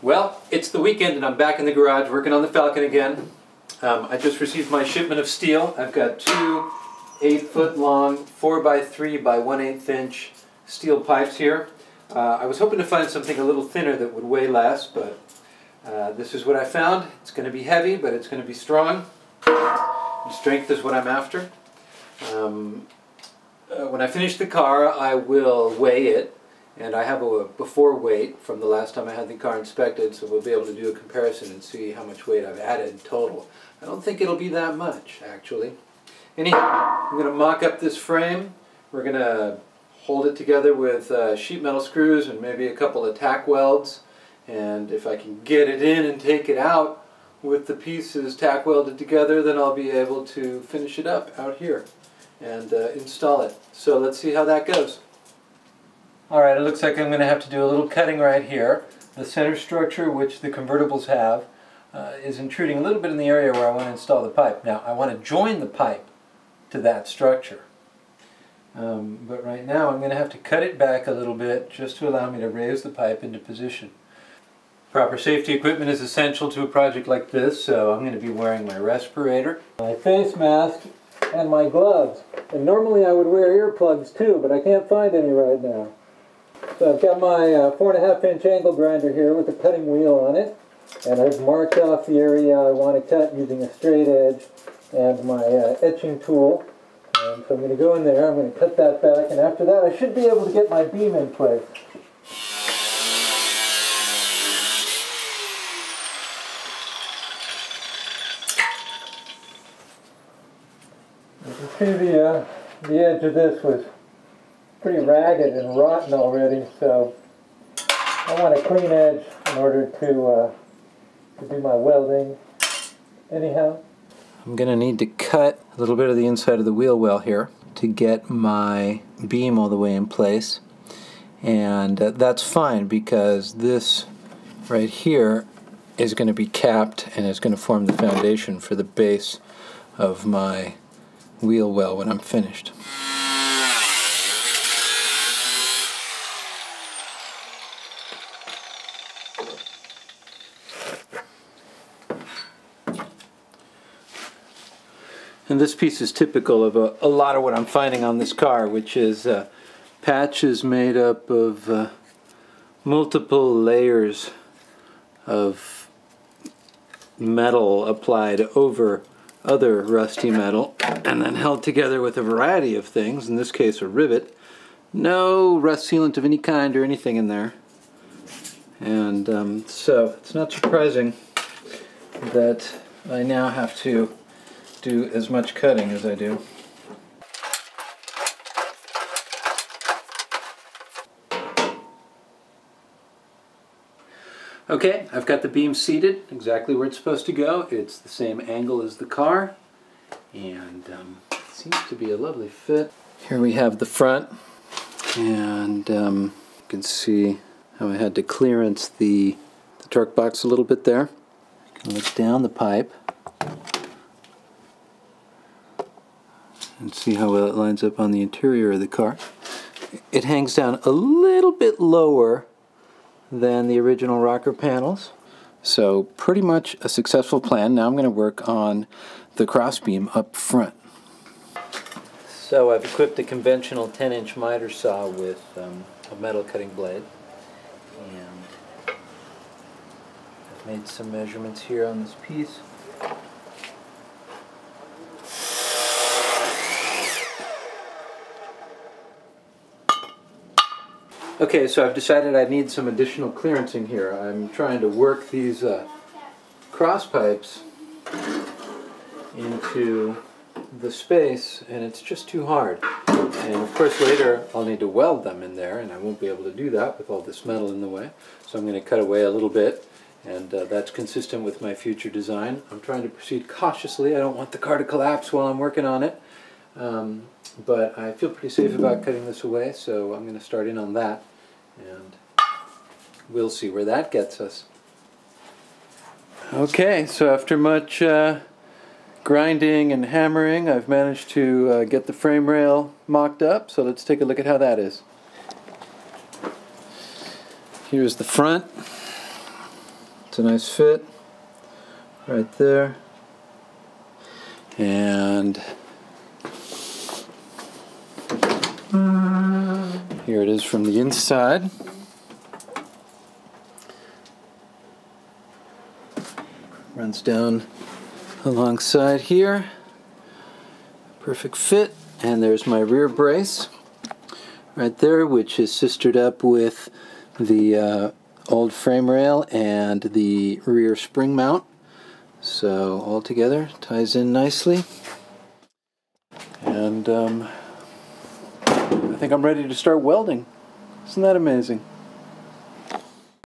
Well, it's the weekend and I'm back in the garage working on the Falcon again. I just received my shipment of steel. I've got two 8-foot long 4x3 by 1/8 inch steel pipes here. I was hoping to find something a little thinner that would weigh less, but this is what I found. It's going to be heavy, but it's going to be strong. And strength is what I'm after. When I finish the car, I will weigh it. And I have a before weight from the last time I had the car inspected, so we'll be able to do a comparison and see how much weight I've added total. I don't think it'll be that much, actually. Anyhow, I'm going to mock up this frame. We're going to hold it together with sheet metal screws and maybe a couple of tack welds. And if I can get it in and take it out with the pieces tack welded together, then I'll be able to finish it up out here and install it. So let's see how that goes. Alright, it looks like I'm going to have to do a little cutting right here. The center structure, which the convertibles have, is intruding a little bit in the area where I want to install the pipe. Now, I want to join the pipe to that structure. But right now I'm going to have to cut it back a little bit just to allow me to raise the pipe into position. Proper safety equipment is essential to a project like this, so I'm going to be wearing my respirator, my face mask, and my gloves. And normally I would wear earplugs too, but I can't find any right now. So I've got my 4.5 inch angle grinder here with a cutting wheel on it, and I've marked off the area I want to cut using a straight edge and my etching tool. And so I'm going to go in there, I'm going to cut that back, and after that I should be able to get my beam in place. You can see the edge of this was pretty ragged and rotten already, so I want a clean edge in order to do my welding. Anyhow, I'm going to need to cut a little bit of the inside of the wheel well here to get my beam all the way in place, and that's fine because this right here is going to be capped and is going to form the foundation for the base of my wheel well when I'm finished. And this piece is typical of a lot of what I'm finding on this car, which is patches made up of multiple layers of metal applied over other rusty metal and then held together with a variety of things, in this case a rivet. No rust sealant of any kind or anything in there. And so it's not surprising that I now have to do as much cutting as I do. Okay, I've got the beam seated exactly where it's supposed to go. It's the same angle as the car, and it seems to be a lovely fit. Here we have the front, and you can see how I had to clearance the torque box a little bit there. Look down the pipe and see how well it lines up on the interior of the car. It hangs down a little bit lower than the original rocker panels, so pretty much a successful plan. Now I'm going to work on the crossbeam up front. So I've equipped a conventional 10-inch miter saw with a metal cutting blade, and I've made some measurements here on this piece. Okay, so I've decided I need some additional clearancing here. I'm trying to work these cross pipes into the space, and it's just too hard. And of course later I'll need to weld them in there, and I won't be able to do that with all this metal in the way. So I'm going to cut away a little bit, and that's consistent with my future design. I'm trying to proceed cautiously. I don't want the car to collapse while I'm working on it. But I feel pretty safe about cutting this away, so I'm going to start in on that, and we'll see where that gets us. Okay, so after much grinding and hammering, I've managed to get the frame rail mocked up, so let's take a look at how that is. Here's the front. It's a nice fit right there. And here it is from the inside. Runs down alongside here. Perfect fit. And there's my rear brace right there, which is sistered up with the old frame rail and the rear spring mount. So all together ties in nicely. And I think I'm ready to start welding. Isn't that amazing?